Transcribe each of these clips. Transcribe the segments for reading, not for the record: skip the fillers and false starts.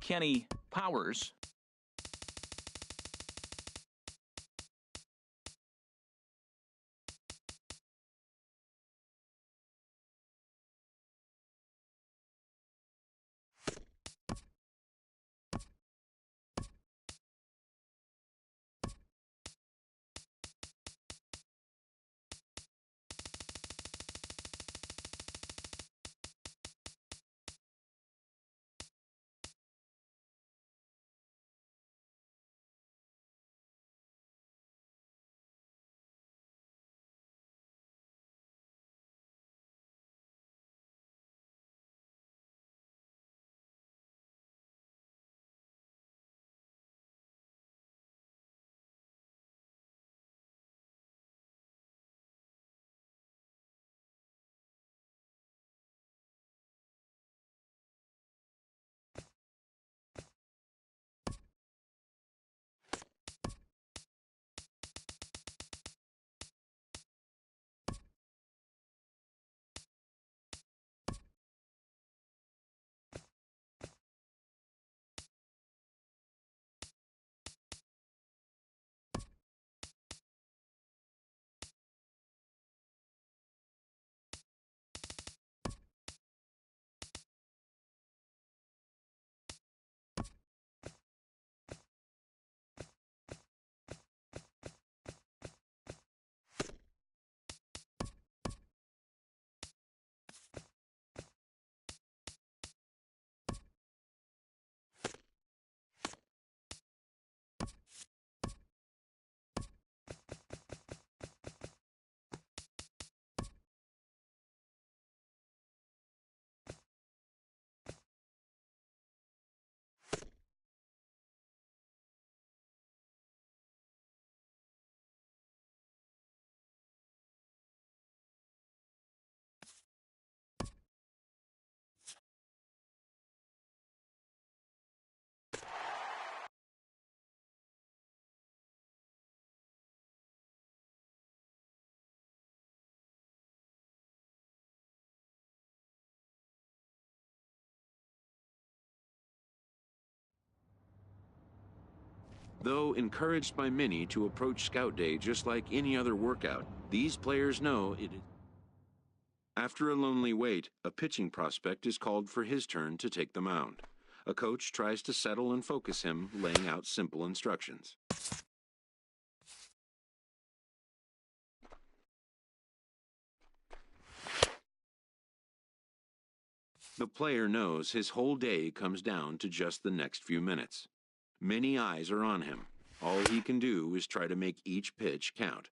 Kenny Powers. Though encouraged by many to approach Scout Day just like any other workout, these players know it is. After a lonely wait, a pitching prospect is called for his turn to take the mound. A coach tries to settle and focus him, laying out simple instructions. The player knows his whole day comes down to just the next few minutes. Many eyes are on him. All he can do is try to make each pitch count.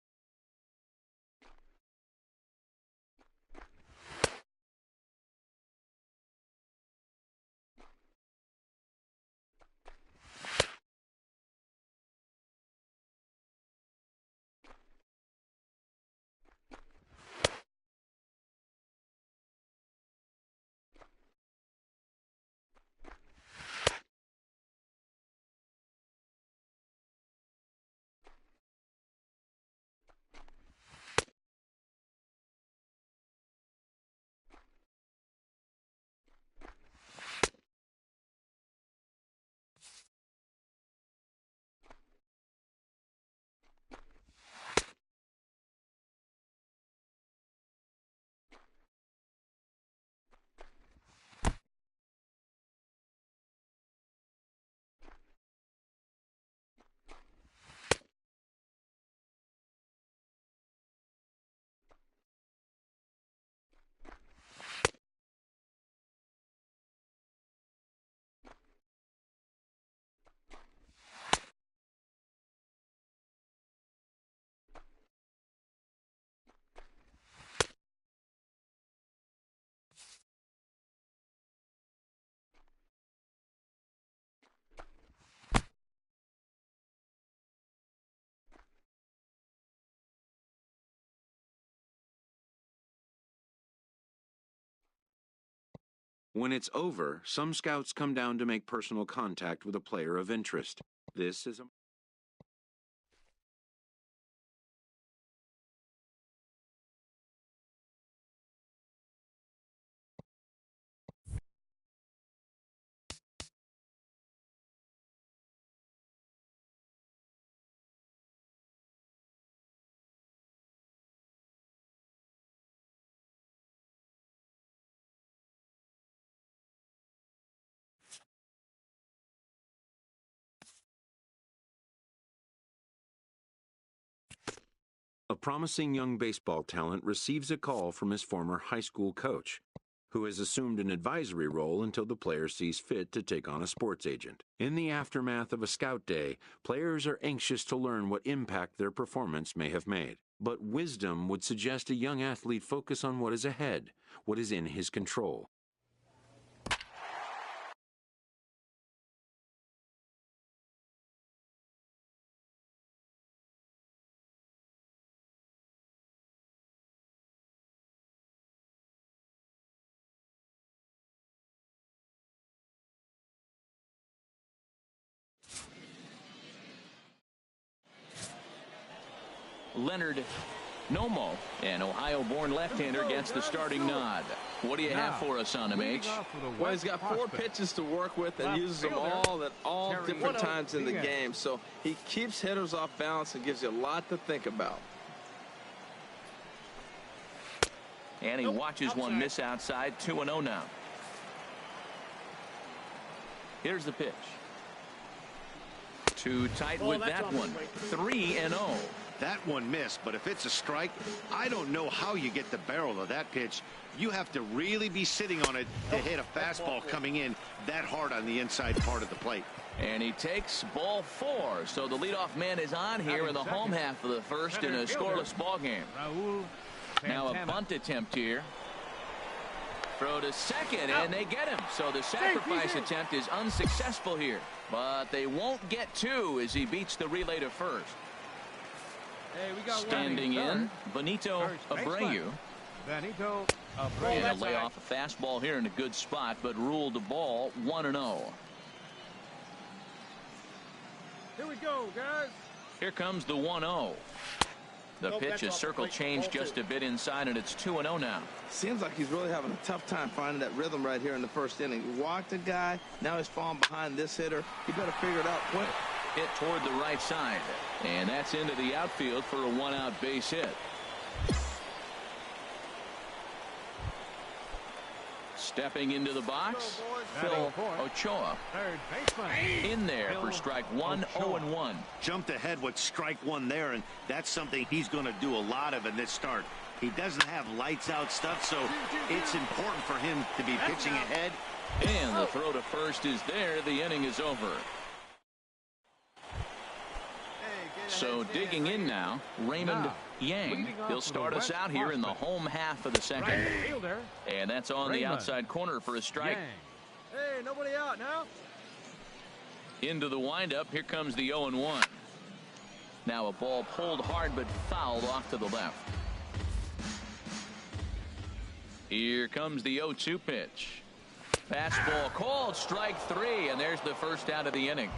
When it's over, some scouts come down to make personal contact with a player of interest. This is a promising young baseball talent receives a call from his former high school coach, who has assumed an advisory role until the player sees fit to take on a sports agent. In the aftermath of a scout day, players are anxious to learn what impact their performance may have made. But wisdom would suggest a young athlete focus on what is ahead, what is in his control. Leonard Nomo, an Ohio-born left-hander, gets the starting nod. What do you have for us on him, H? Well, he's got 4 pitches to work with and uses them all at all different times in the game. So he keeps hitters off balance and gives you a lot to think about. And he watches one miss outside. 2-0 now. Here's the pitch. Too tight with that one. 3-0. That one missed, but if it's a strike, I don't know how you get the barrel of that pitch. You have to really be sitting on it to hit a fastball coming in that hard on the inside part of the plate. And he takes ball 4. So the leadoff man is on here in the home half of the first in a scoreless ball game. Now a bunt attempt here. Throw to second, and they get him. So the sacrifice attempt is unsuccessful here. But they won't get 2 as he beats the relay to first. Standing in, Benito Abreu. And a lay off a fastball here in a good spot, but ruled the ball 1-0. Here we go, guys. Here comes the 1-0. The pitch is circle changed just a bit inside, and it's 2-0 now. Seems like he's really having a tough time finding that rhythm right here in the first inning. He walked a guy, now he's falling behind this hitter. He better figure it out quick. Hit toward the right side, and that's into the outfield for a 1-out base hit. Stepping into the box, Phil Ochoa. In there for strike 1, 0-1. Jumped ahead with strike 1 there, and that's something he's going to do a lot of in this start. He doesn't have lights out stuff, so it's important for him to be pitching ahead. And the throw to first is there. The inning is over. So digging in now, Raymond Yang. He'll start us out here in the home half of the second. And that's on the outside corner for a strike. Hey, nobody out now. Into the windup. Here comes the 0-1. Now a ball pulled hard but fouled off to the left. Here comes the 0-2 pitch. Fastball called, strike 3, and there's the first out of the inning.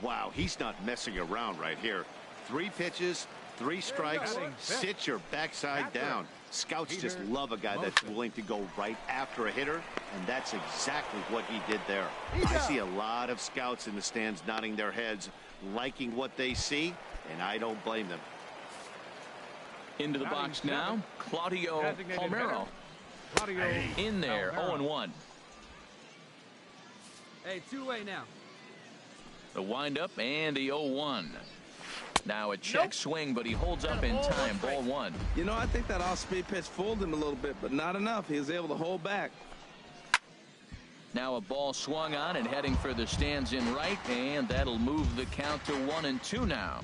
Wow, he's not messing around right here. 3 pitches, 3 strikes. Sit your backside down. Scouts just love a guy that's willing to go right after a hitter, and that's exactly what he did there. I see a lot of scouts in the stands nodding their heads, liking what they see, and I don't blame them. Into the box now, Claudio Palmero. In there, 0-1. Hey, 2-way now. The windup and the 0-1. Now a check swing, but he holds up in time. Ball 1. You know, I think that off-speed pitch fooled him a little bit, but not enough. He was able to hold back. Now a ball swung on and heading for the stands in right, and that'll move the count to 1-2 now.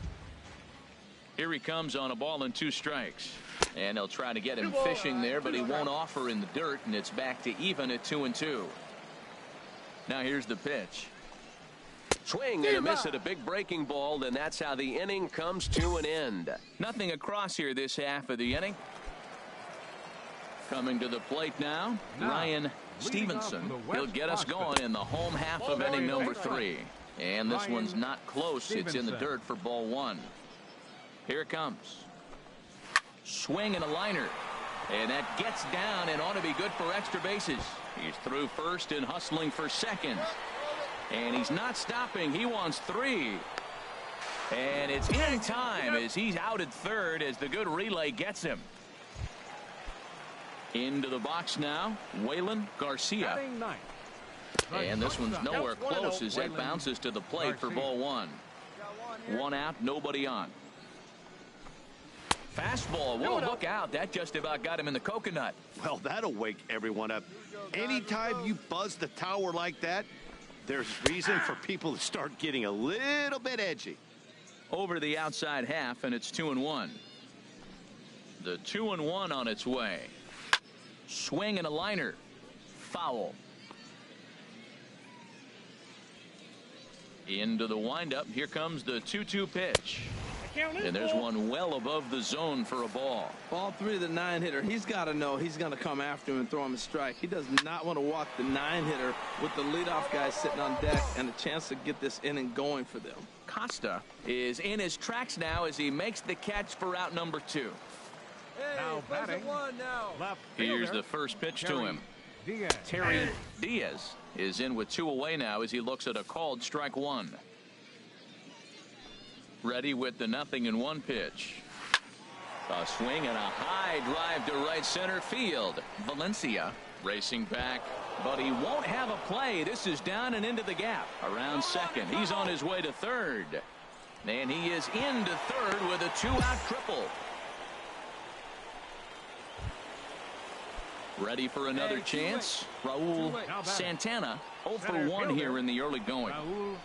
Here he comes on a ball and 2 strikes. And they'll try to get him fishing there, but he won't offer in the dirt, and it's back to even at 2-2. Now here's the pitch. Swing and a miss at a big breaking ball, and that's how the inning comes to an end. Nothing across here this half of the inning. Coming to the plate now, Ryan Stevenson. He'll get us going in the home half of inning number 3. And this one's not close. It's in the dirt for ball 1. Here it comes. Swing and a liner. And that gets down and ought to be good for extra bases. He's through first and hustling for second. And he's not stopping. He wants 3. And it's in time as he's out at third as the good relay gets him. Into the box now, Waylon Garcia. And this one's nowhere close as that bounces to the plate for ball 1. 1 out, nobody on. Fastball. Whoa, look out. That just about got him in the coconut. Well, that'll wake everyone up. Anytime you buzz the tower like that, there's reason for people to start getting a little bit edgy. Over to the outside half, and it's 2-1. The 2-1 on its way. Swing and a liner. Foul. Into the windup. Here comes the 2-2 pitch. And there's one well above the zone for a ball. Ball 3 to the 9-hitter. He's got to know he's going to come after him and throw him a strike. He does not want to walk the 9-hitter with the leadoff guy sitting on deck and a chance to get this inning going for them. Costa is in his tracks now as he makes the catch for out number 2. Hey, now batting. One now. Left Here's fielder, the first pitch to him. Diaz. Terry Diaz is in with 2 away now as he looks at a called strike 1. Ready with the 0-1 pitch. A swing and a high drive to right center field. Valencia racing back, but he won't have a play. This is down and into the gap. Around second. He's on his way to third. And he is into third with a 2-out triple. Ready for another chance. Raul Santana 0 for 1 here in the early going. Raul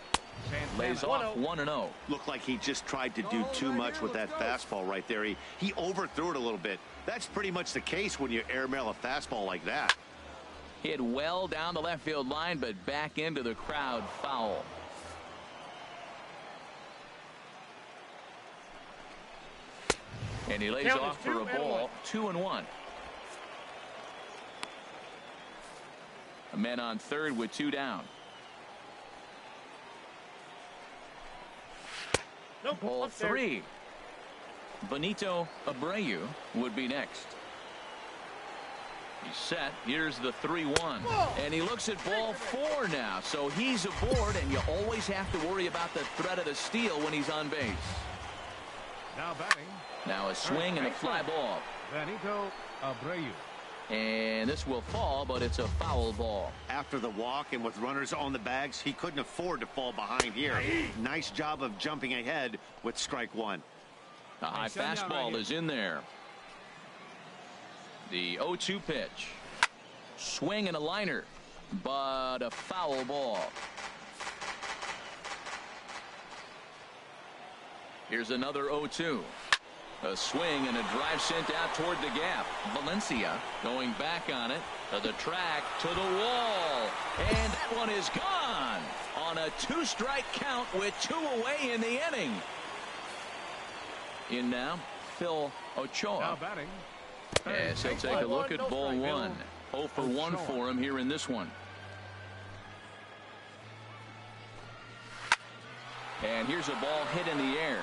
Santana. Lays off 1-0. Looked like he just tried to do too much with that fastball right there. He overthrew it a little bit. That's pretty much the case when you airmail a fastball like that. Hit well down the left field line, but back into the crowd. Foul. And he lays Count off is for a 2-1. ball. 2-1. A man on third with 2 down. Nope, Ball up there. 3. Benito Abreu would be next. He's set. Here's the 3-1. And he looks at ball 4 now. So he's aboard, and you always have to worry about the threat of the steal when he's on base. Now batting. Now a swing and a fly ball. Benito Abreu. And this will fall, but it's a foul ball. After the walk and with runners on the bags, he couldn't afford to fall behind here. Nice job of jumping ahead with strike 1. A high fastball is in there. The 0-2 pitch. Swing and a liner, but a foul ball. Here's another 0-2. A swing and a drive sent out toward the gap. Valencia going back on it to the track, to the wall, and that one is gone on a 2-strike count with 2 away in the inning. In now, Phil Ochoa. Now batting. Yes, he'll take a look at ball 1. 0 for 1 for him here in this one. And here's a ball hit in the air.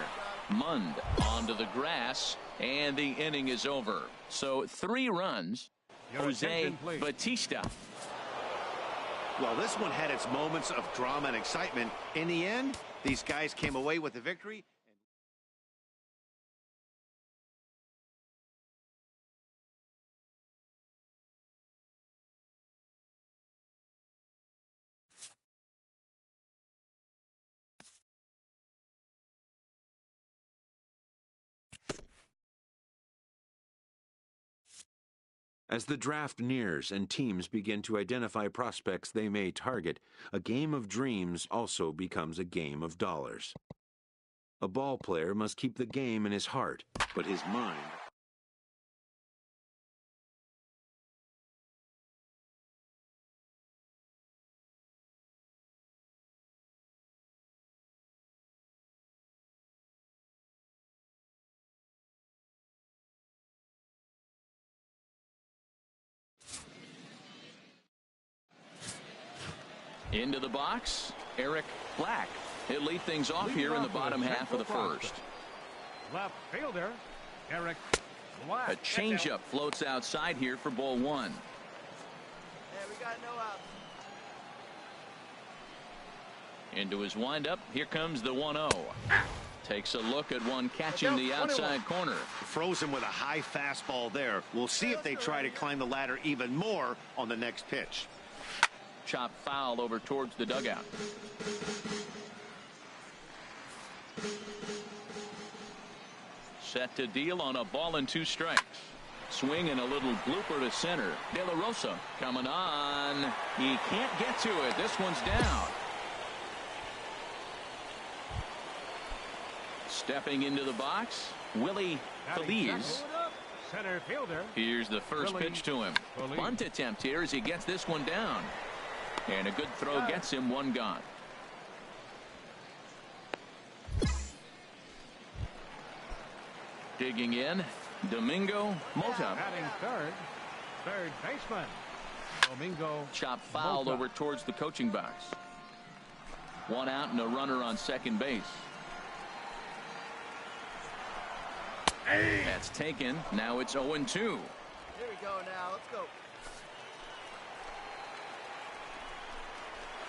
Mund onto the grass, and the inning is over. So 3 runs. Jose Batista. Well, this one had its moments of drama and excitement. In the end, these guys came away with the victory. As the draft nears and teams begin to identify prospects they may target, a game of dreams also becomes a game of dollars. A ball player must keep the game in his heart, but his mind. Into the box, Eric Black. He'll lead things off here in the bottom half of the first. Left fielder, Eric Black. A changeup floats outside here for ball 1. Hey, we got no outs. Into his windup, here comes the 1-0. Takes a look at one catching the outside corner. Frozen with a high fastball there. We'll see if they try to climb the ladder even more on the next pitch. Chop foul over towards the dugout. Set to deal on a ball and 2 strikes. Swing and a little blooper to center. De La Rosa coming on. He can't get to it. This one's down. Stepping into the box, Willie Feliz. Center fielder. Here's the first pitch to him. Bunt attempt here as he gets this one down. And a good throw gets him 1 gone. Digging in, Domingo Mota. Batting third baseman. Domingo. Chop foul over towards the coaching box. 1 out and a runner on second base. That's taken. Now it's 0-2. Here we go now. Let's go.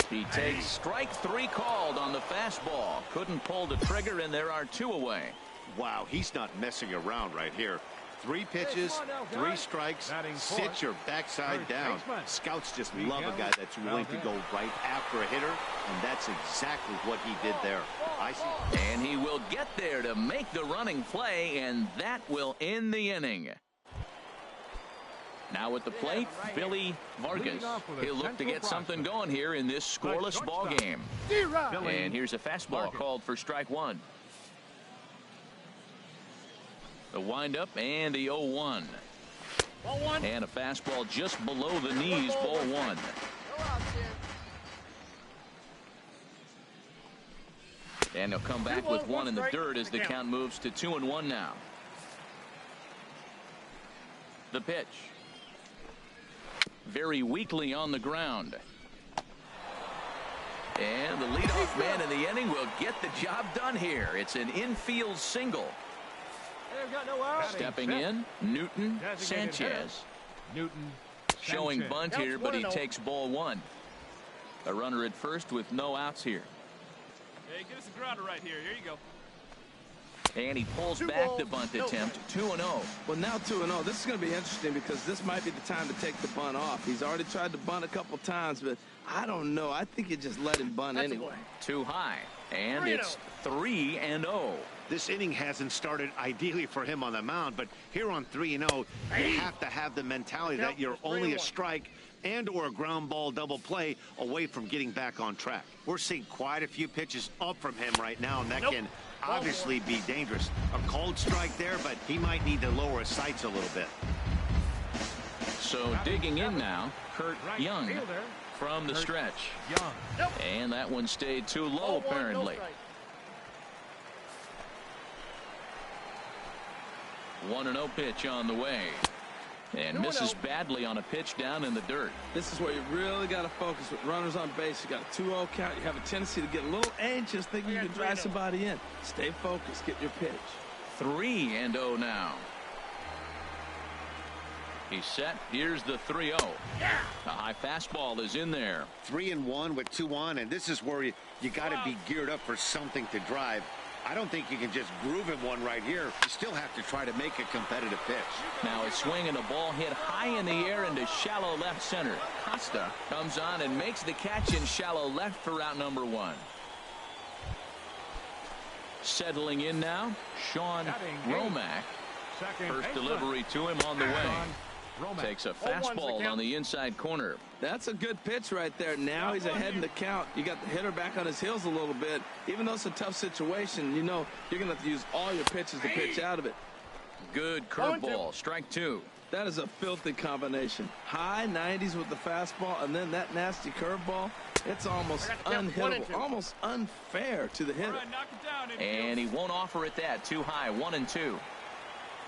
He takes strike 3 called on the fastball. Couldn't pull the trigger, and there are 2 away. Wow, he's not messing around right here. 3 pitches, 3 strikes, sit your backside down. Scouts just love a guy that's willing to go right after a hitter, and that's exactly what he did there. I see. And he will get there to make the running play, and that will end the inning. Now at the plate, Billy Vargas. He'll look to get something going here in this scoreless ball game. And here's a fastball called for strike 1. The windup and the 0-1. And a fastball just below the knees, ball 1. And he'll come back with 1 in the dirt as the count moves to 2-1 now. The pitch. Very weakly on the ground. And the leadoff man in the inning will get the job done here. It's an infield single. Stepping in, Newton Sanchez. Showing bunt here, but he takes ball 1. A runner at first with no outs here. Hey, get us a grounder right here. Here you go. And he pulls back the bunt attempt. 2-0. Well, now 2-0. This is going to be interesting because this might be the time to take the bunt off. He's already tried to bunt a couple times, but I don't know. I think you just let him bunt anyway. Too high. And it's 3-0. This inning hasn't started ideally for him on the mound, but here on 3-0, you have to have the mentality that you're only a strike and or a ground ball double play away from getting back on track. We're seeing quite a few pitches up from him right now, and that can obviously be dangerous. A cold strike there, but he might need to lower his sights a little bit. So digging in now, Kurt Young from the stretch. And that one stayed too low, apparently. 1-0 pitch on the way. And misses badly on a pitch down in the dirt. This is where you really got to focus with runners on base. You got a 2-0 count. You have a tendency to get a little anxious, thinking you can drive somebody in. Stay focused. Get your pitch. 3-0 now. He's set. Here's the 3-0. The high fastball is in there. 3-1 with 2 on, and this is where you got to be geared up for something to drive. I don't think you can just groove him one right here. You still have to try to make a competitive pitch. Now a swing and a ball hit high in the air into shallow left center. Costa comes on and makes the catch in shallow left for out number 1. Settling in now, Sean Romack. First delivery to him on the way. Takes a fastball on the inside corner. That's a good pitch right there. Now he's ahead in the count. You got the hitter back on his heels a little bit. Even though it's a tough situation, you know you're going to have to use all your pitches to pitch out of it. Good curveball. Strike 2. That is a filthy combination. High 90s with the fastball, and then that nasty curveball. It's almost unhittable, almost unfair to the hitter. And he won't offer it that. Too high. 1-2.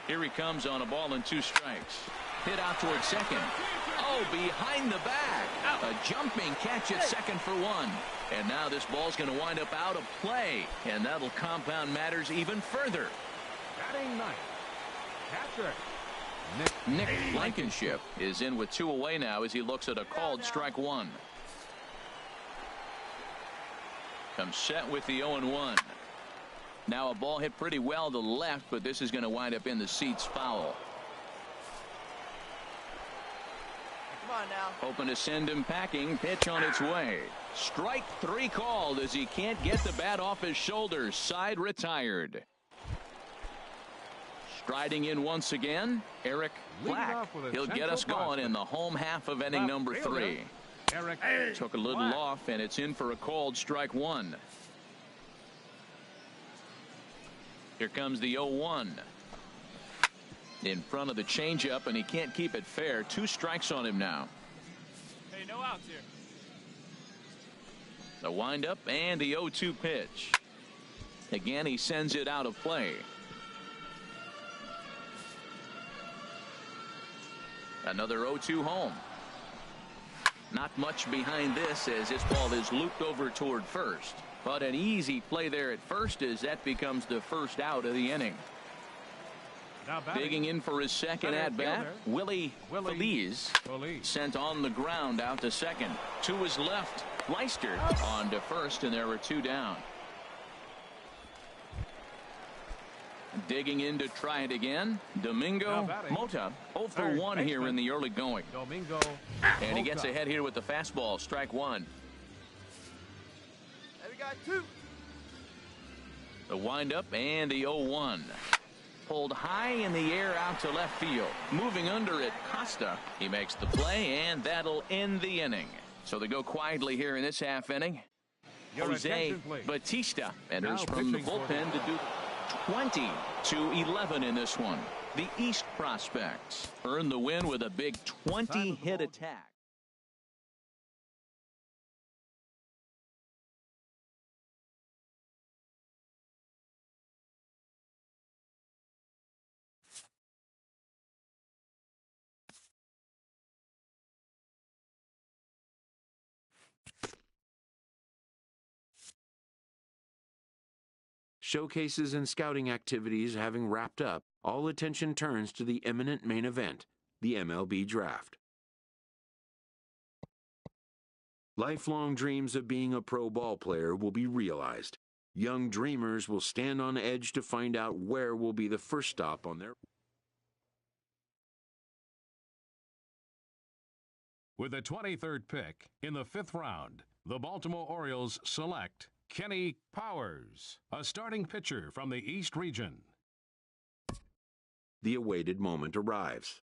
Here he comes on a ball and 2 strikes. Hit out towards second. Oh, behind the back. A jumping catch at second for 1. And now this ball's going to wind up out of play. And that'll compound matters even further. Batting ninth, catcher Nick Blankenship is in with 2 away now as he looks at a called strike 1. Comes set with the 0-1. Now a ball hit pretty well to the left, but this is going to wind up in the seats foul. Come on now. Hoping to send him packing. Pitch on its way. Strike 3 called as he can't get the bat off his shoulders. Side retired. Striding in once again, Eric Black. He'll get us going in the home half of inning number 3. Took a little off, and it's in for a called strike 1. Here comes the 0-1. In front of the changeup, and he can't keep it fair. 2 strikes on him now. Hey, no outs here. The windup and the 0-2 pitch. Again, he sends it out of play. Another 0-2 home. Not much behind this as this ball is looped over toward first. But an easy play there at first as that becomes the first out of the inning. Digging in for his second at-bat, Willie Feliz sent on the ground out to second. To his left, Leister on to first, and there were 2 down. Digging in to try it again, Domingo Mota, 0 for 1 here in the early going. And he gets ahead here with the fastball, strike 1. And we got 2. The windup and the 0-1. Pulled high in the air out to left field. Moving under it, Costa. He makes the play, and that'll end the inning. So they go quietly here in this half inning. Jose Batista enters from the bullpen to do 20-11 in this one. The East prospects earn the win with a big 20-hit attack. Showcases and scouting activities having wrapped up, all attention turns to the imminent main event, the MLB Draft. Lifelong dreams of being a pro ball player will be realized. Young dreamers will stand on edge to find out where will be the first stop on their... With the 23rd pick in the 5th round, the Baltimore Orioles select Kenny Powers, a starting pitcher from the East region. The awaited moment arrives.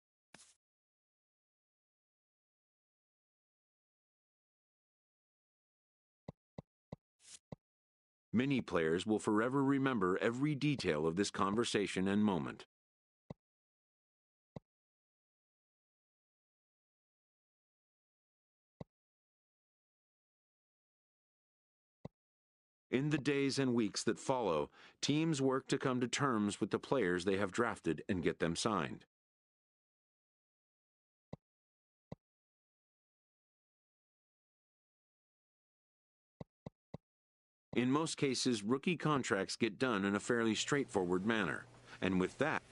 Many players will forever remember every detail of this conversation and moment. In the days and weeks that follow, teams work to come to terms with the players they have drafted and get them signed. In most cases, rookie contracts get done in a fairly straightforward manner, and with that,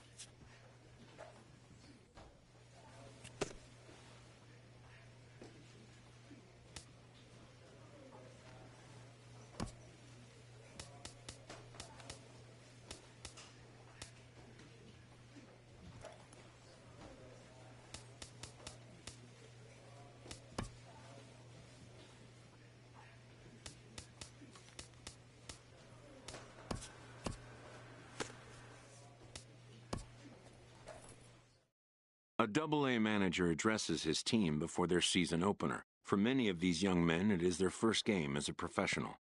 a Double-A manager addresses his team before their season opener. For many of these young men, it is their first game as a professional.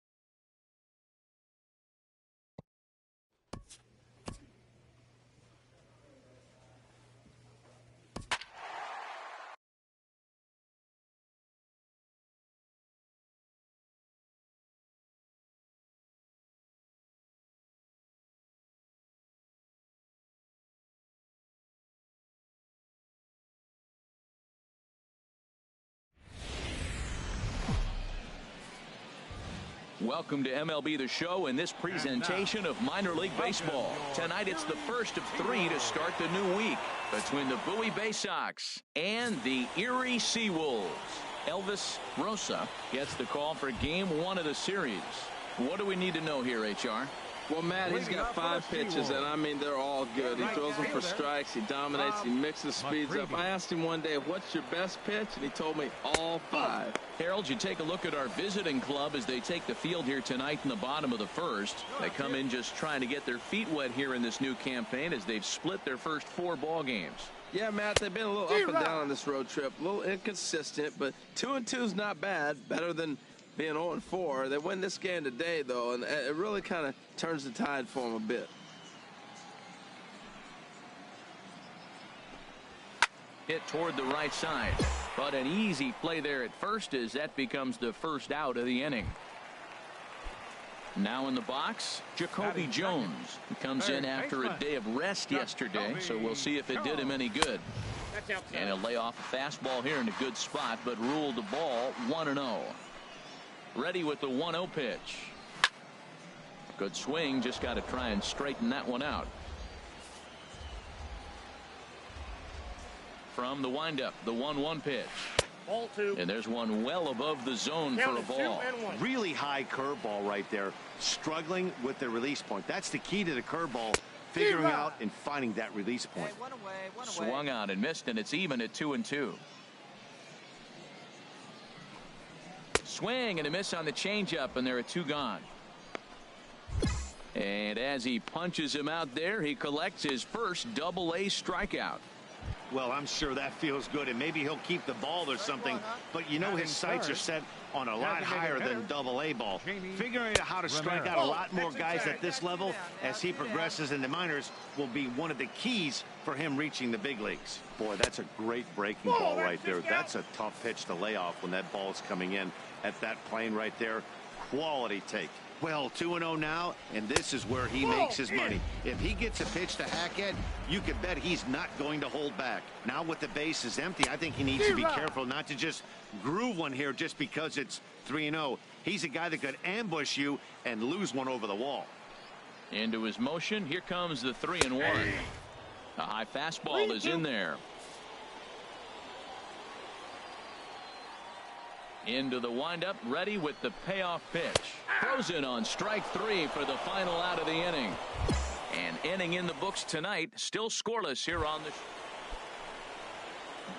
Welcome to MLB The Show and this presentation of minor league baseball. Tonight it's the first of 3 to start the new week between the Bowie Bay Sox and the Erie Seawolves. Elvis Rosa gets the call for Game 1 of the series. What do we need to know here, HR? Well, Matt, he's got 5 pitches, and I mean, they're all good. He throws them for strikes. He dominates. He mixes speeds up. I asked him one day, what's your best pitch? And he told me all 5. Harold, you take a look at our visiting club as they take the field here tonight in the bottom of the first. They come in just trying to get their feet wet here in this new campaign as they've split their first 4 ball games. Yeah, Matt, they've been a little up and down on this road trip. A little inconsistent, but 2-2 is not bad. Better than being 0-4. They win this game today, though, and it really kind of turns the tide for them a bit. Hit toward the right side, but an easy play there at first as that becomes the first out of the inning. Now in the box, Jacoby Jones. He comes in after a day of rest yesterday, so we'll see if it did him any good. And he'll lay off a fastball here in a good spot, but ruled the ball 1-0. Ready with the 1-0 pitch. Good swing, just got to try and straighten that one out. From the windup, the 1-1 pitch. Ball 2. And there's one well above the zone for a ball. Really high curveball right there. Struggling with the release point. That's the key to the curveball. Figuring out and finding that release point. Hey, one away. Swung on and missed, and it's even at 2-2. Swing and a miss on the changeup, and there are 2 gone. And as he punches him out there, he collects his first Double-A strikeout. Well, I'm sure that feels good, and maybe he'll keep the ball or something, but you know his sights are set on a lot higher than Double-A ball. Figuring out how to strike out a lot more guys at this level as he progresses in the minors will be one of the keys for him reaching the big leagues. Boy, that's a great breaking ball right there. That's a tough pitch to lay off when that ball's coming in at that plane right there. Quality take. Well, 2-0 now, and this is where he makes his money. If he gets a pitch to hack at, you can bet he's not going to hold back. Now with the bases empty, I think he needs to be careful not to just groove one here just because it's 3-0. He's a guy that could ambush you and lose one over the wall. Into his motion, here comes the 3-1. A high fastball is in there. Into the windup, ready with the payoff pitch. Throws in on strike 3 for the final out of the inning. An inning in the books tonight, still scoreless here on the.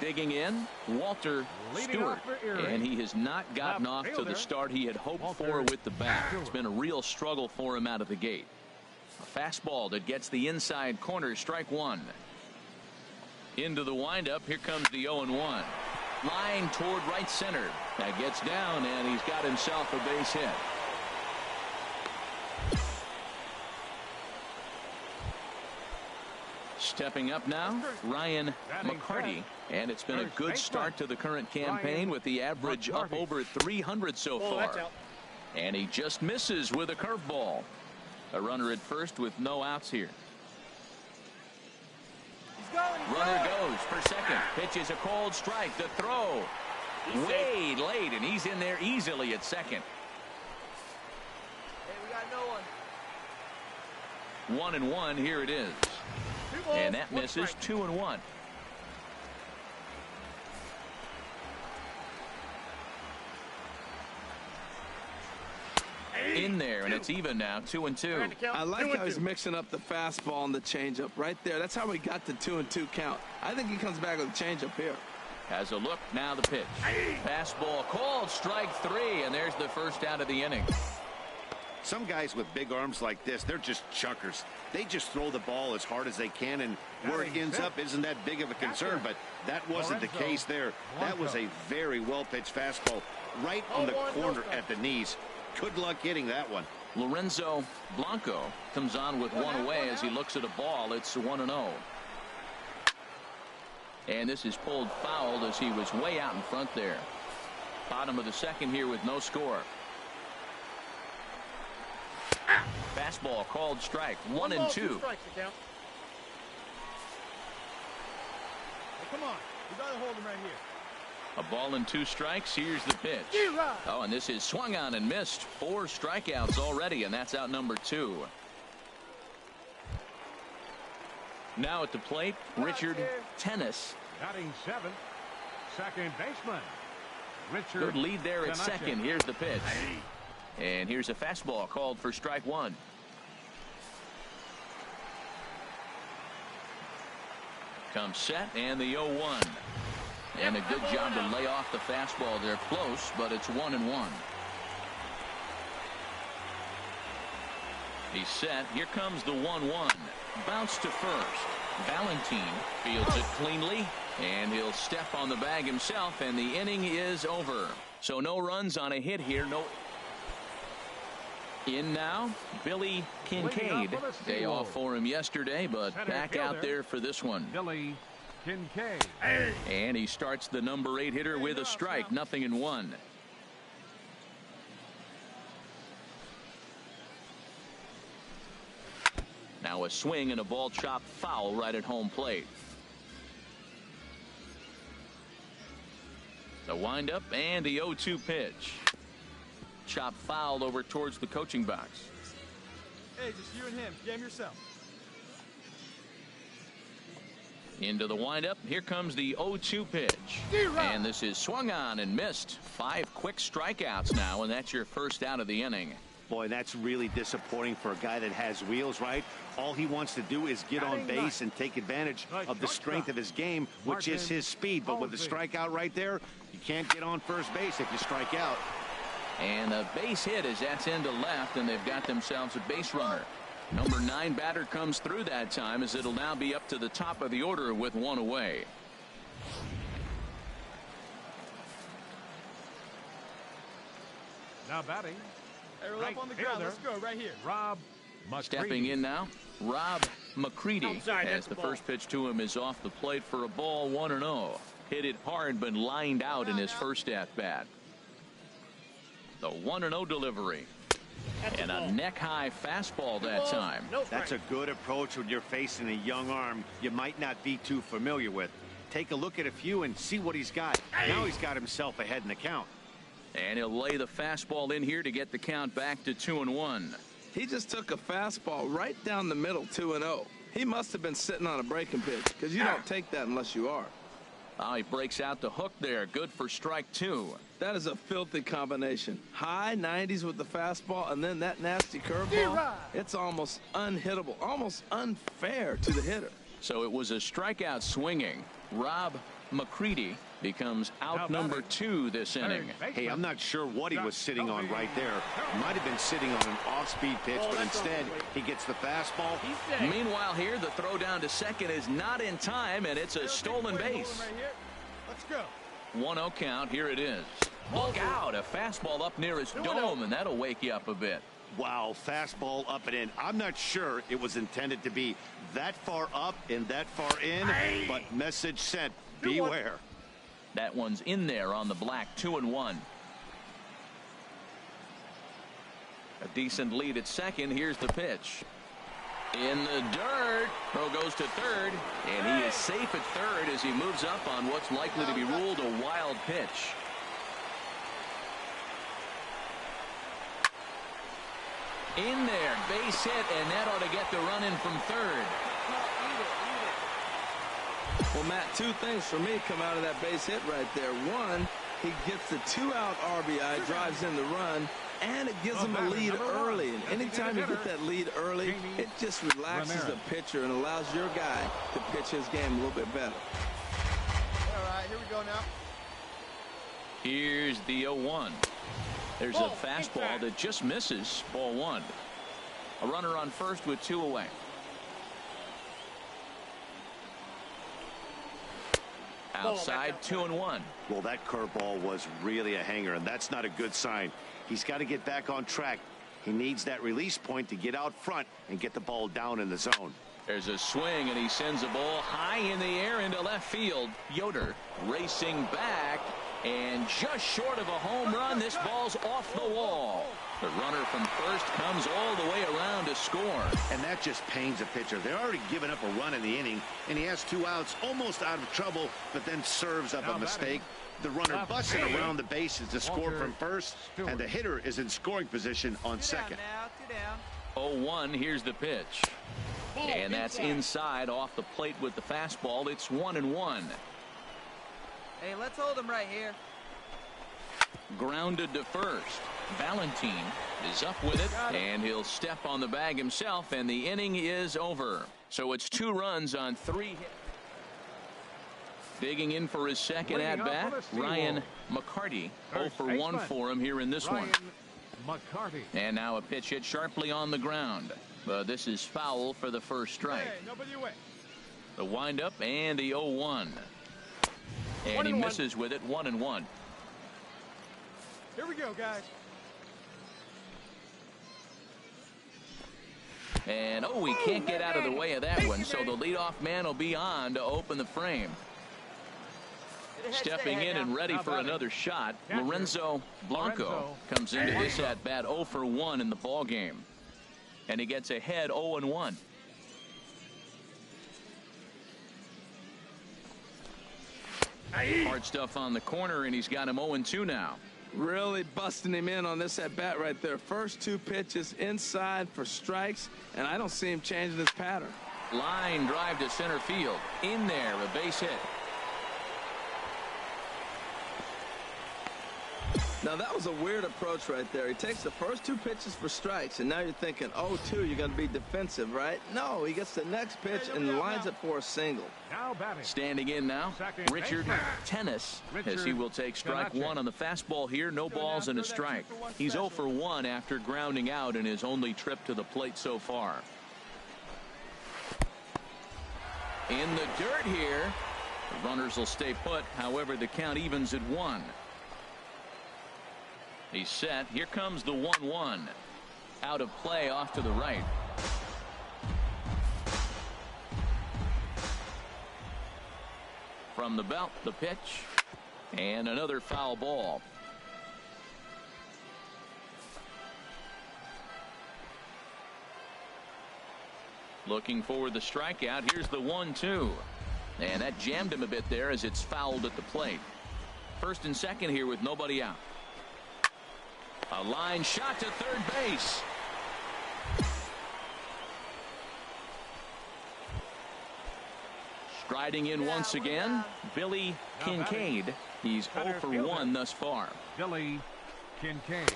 Digging in, Walter Stewart, and he has not gotten off to the start he had hoped for with the bat. It's been a real struggle for him out of the gate. A fastball that gets the inside corner, strike 1. Into the windup, here comes the 0-1. Line toward right center. That gets down, and he's got himself a base hit. Stepping up now, Ryan McCarty, and it's been a good start to the current campaign with the average up over 300 so far. And he just misses with a curveball. A runner at first with no outs here. Runner goes for second. Pitch is a cold strike. The throw way late, and he's in there easily at second. Hey, we got no one. 1-1. Here it is. And that misses. 2-1. In there, and it's even now. 2-2. I like how he's mixing up the fastball and the changeup right there. That's how he got the 2-2 count. I think he comes back with a changeup here. Has a look. Now the pitch. Fastball called. Strike 3, and there's the first out of the inning. Some guys with big arms like this, they're just chuckers. They just throw the ball as hard as they can, and where it ends up isn't that big of a concern, but that wasn't the case there. That was a very well-pitched fastball right on the corner at the knees. Good luck hitting that one. Lorenzo Blanco comes on with one away as he looks at a ball. It's 1-0. And this is pulled fouled as he was way out in front there. Bottom of the second here with no score. Fastball called strike. 1-2. Hey, come on. We got to hold him right here. A ball and 2 strikes. Here's the pitch. Oh, and this is swung on and missed. 4 strikeouts already, and that's out number 2. Now at the plate, Richard Tennis. Batting 7th, second baseman. Richard. Good lead there at second. Here's the pitch. And here's a fastball called for strike 1. Comes set and the 0-1. And a good job to lay off the fastball there. Close, but it's 1-1. He's set. Here comes the 1-1. Bounce to first. Valentine fields it cleanly, and he'll step on the bag himself, and the inning is over. So no runs on a hit here. No. In now, Billy Kincaid. Day off for him yesterday, but back out there for this one. Billy Kincaid. And he starts the number 8 hitter with a strike. 0-1. Now a swing and a ball chopped foul right at home plate. The windup and the 0-2 pitch. Chop foul over towards the coaching box. Hey, just you and him. Game yourself. Into the windup. Here comes the 0-2 pitch. And this is swung on and missed. 5 quick strikeouts now, and that's your first out of the inning. Boy, that's really disappointing for a guy that has wheels, right? All he wants to do is get on base and take advantage of the strength of his game, which is his speed. But with the strikeout right there, you can't get on first base if you strike out. And a base hit as that's into left, and they've got themselves a base runner. Number 9 batter comes through that time, as it'll now be up to the top of the order with 1 away. Now batting. Hey, we're up on the ground. Let's go right here. Rob McCready. Stepping in now, Rob McCready, as the first pitch to him is off the plate for a ball. 1-0. Hit it hard, but lined out in his first at bat. The 1-0 delivery. And a neck-high fastball that time. That's a good approach when you're facing a young arm you might not be too familiar with. Take a look at a few and see what he's got. Now he's got himself ahead in the count. And he'll lay the fastball in here to get the count back to 2-1. He just took a fastball right down the middle, 2-0. He must have been sitting on a breaking pitch, because you don't take that unless you are. Oh, he breaks out the hook there. Good for strike 2. That is a filthy combination. High 90s with the fastball, and then that nasty curveball. It's almost unhittable, almost unfair to the hitter. So it was a strikeout swinging. Rob McCready becomes out number 2 this inning. Hey, I'm not sure what he was sitting on right there. He might have been sitting on an off-speed pitch, but instead he gets the fastball. Meanwhile here, the throw down to second is not in time, and it's a stolen base. Let's go. 1-0 count. Here it is. Look out. A fastball up near his dome, and that'll wake you up a bit. Wow, fastball up and in. I'm not sure it was intended to be that far up and that far in, but message sent. Beware. That one's in there on the black. 2-1. A decent lead at second. Here's the pitch. In the dirt. Throw goes to third, and he is safe at third as he moves up on what's likely to be ruled a wild pitch. In there, base hit, and that ought to get the run in from third. Well, Matt, 2 things for me come out of that base hit right there. 1, he gets the 2-out RBI, drives in the run, and it gives him a lead early. And anytime you get that lead early, it just relaxes the pitcher and allows your guy to pitch his game a little bit better. All right, here we go now. Here's the 0-1. There's a fastball that just misses. Ball 1. A runner on first with 2 away. Outside, 2-1. Well, that curveball was really a hanger, and that's not a good sign. He's got to get back on track. He needs that release point to get out front and get the ball down in the zone. There's a swing, and he sends a ball high in the air into left field. Yoder racing back, and just short of a home run, this ball's off the wall. The runner from first comes all the way around to score. And that just pains a pitcher. They're already giving up a run in the inning, and he has 2 outs, almost out of trouble, but then serves up a mistake. The runner busts it around the bases to score from first, and the hitter is in scoring position on second. 0-1, here's the pitch. And that's inside off the plate with the fastball. It's 1-1. Hey, let's hold him right here. Grounded to first. Valentine is up with it, and he'll step on the bag himself, and the inning is over. So it's 2 runs on 3 hits. Digging in for his second at-bat, Ryan McCarty. 0 for 1 for him here in this one. And now a pitch hit sharply on the ground. But this is foul for the first strike. The windup and the 0-1. And he misses with it, 1-1. Here we go, guys. And he can't get out of the way of that one, so the leadoff man will be on to open the frame. Stepping in and ready for another shot, Lorenzo Blanco comes into this at bat 0 for 1 in the ball game, and he gets ahead 0-1. Hard stuff on the corner, and he's got him 0-2 now. Really busting him in on this at bat right there. First 2 pitches inside for strikes, and I don't see him changing his pattern. Line drive to center field. In there, a base hit. Now that was a weird approach right there. He takes the first 2 pitches for strikes, and now you're thinking, 0-2, you're going to be defensive, right? No, he gets the next pitch and lines it for a single. Standing in now, Richard Tennis, as he will take strike 1 on the fastball here. No balls and a strike. He's 0 for 1 after grounding out in his only trip to the plate so far. In the dirt here. The runners will stay put. However, the count evens at 1. He's set. Here comes the 1-1. Out of play off to the right. From the belt, the pitch. And another foul ball. Looking for the strikeout. Here's the 1-2. And that jammed him a bit there as it's fouled at the plate. First and second here with nobody out. A line shot to third base. Striding in once again, Billy Kincaid. He's 0 for 1 thus far. Billy Kincaid.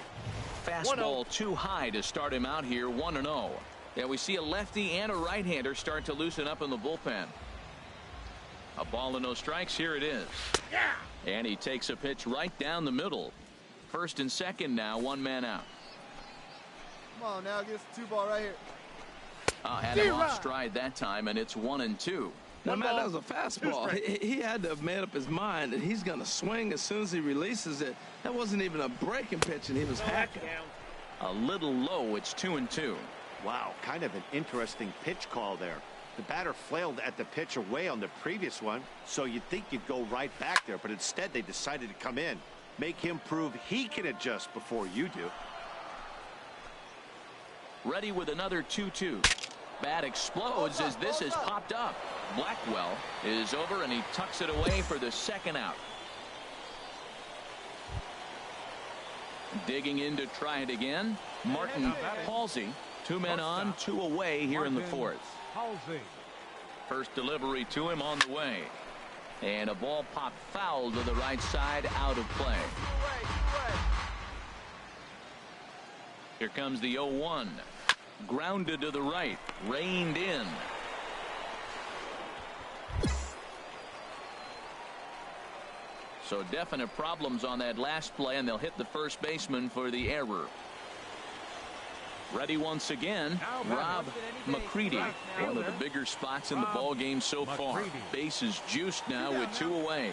Fastball too high to start him out here, 1-0. Yeah, we see a lefty and a right-hander start to loosen up in the bullpen. A ball and no strikes. Here it is. And he takes a pitch right down the middle. First and second now, 1 man out. Come on now, get us a 2-ball right here. Had him off stride that time, and it's 1-2. Now, Matt, that was a fastball. He had to have made up his mind that he's going to swing as soon as he releases it. That wasn't even a breaking pitch, and he was hacking. A little low. It's 2-2. Wow, kind of an interesting pitch call there. The batter flailed at the pitch away on the previous one, so you'd think you'd go right back there, but instead they decided to come in. Make him prove he can adjust before you do. Ready with another 2-2. Bat explodes as this has popped up. Blackwell is over, and he tucks it away for the second out. Digging in to try it again. Martin Halsey. 2 men on, 2 away here in the fourth. First delivery to him on the way. And a ball popped foul to the right side, out of play. Here comes the 0-1. Grounded to the right, reined in. So definite problems on that last play, and they'll hit the first baseman for the error. Ready once again, Rob McCready. One of the bigger spots in the ball game so far. Bases juiced now with 2 away.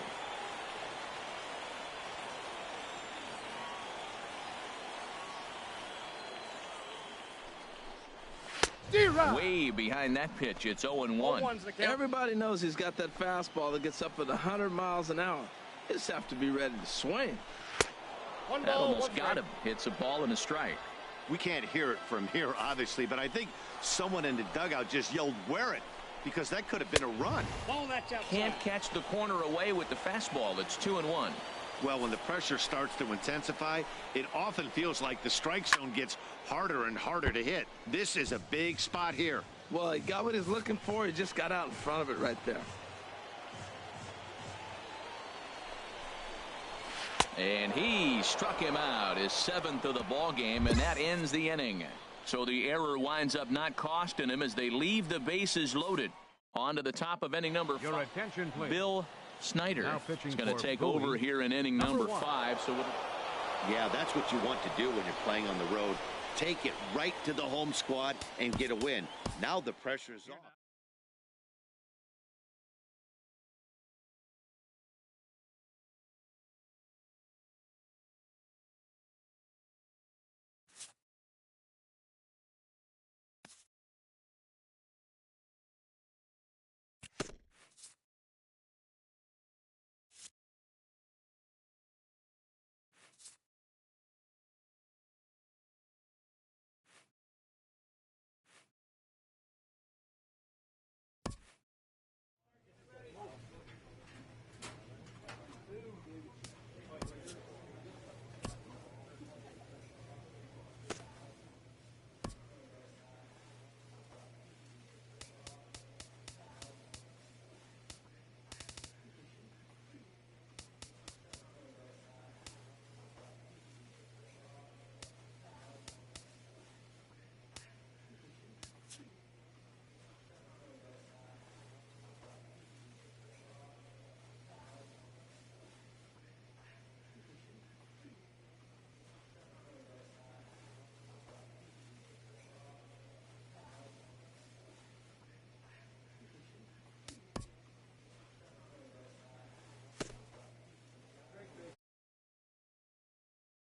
Way behind that pitch. It's 0-1. Everybody knows he's got that fastball that gets up at 100 miles an hour. He just have to be ready to swing. That almost got him. Hits a ball and a strike. We can't hear it from here, obviously, but I think someone in the dugout just yelled, "Wear it," because that could have been a run. Can't catch the corner away with the fastball. It's 2-1. Well, when the pressure starts to intensify, it often feels like the strike zone gets harder and harder to hit. This is a big spot here. Well, he got what he's looking for. He just got out in front of it right there. And he struck him out, his 7th of the ball game, and that ends the inning. So the error winds up not costing him as they leave the bases loaded. On to the top of inning number 5. Your attention, please. Bill Snyder Now is pitching going to for take Bowie, over here in inning number 5. So Yeah, that's what you want to do when you're playing on the road. Take it right to the home squad and get a win. Now the pressure's off.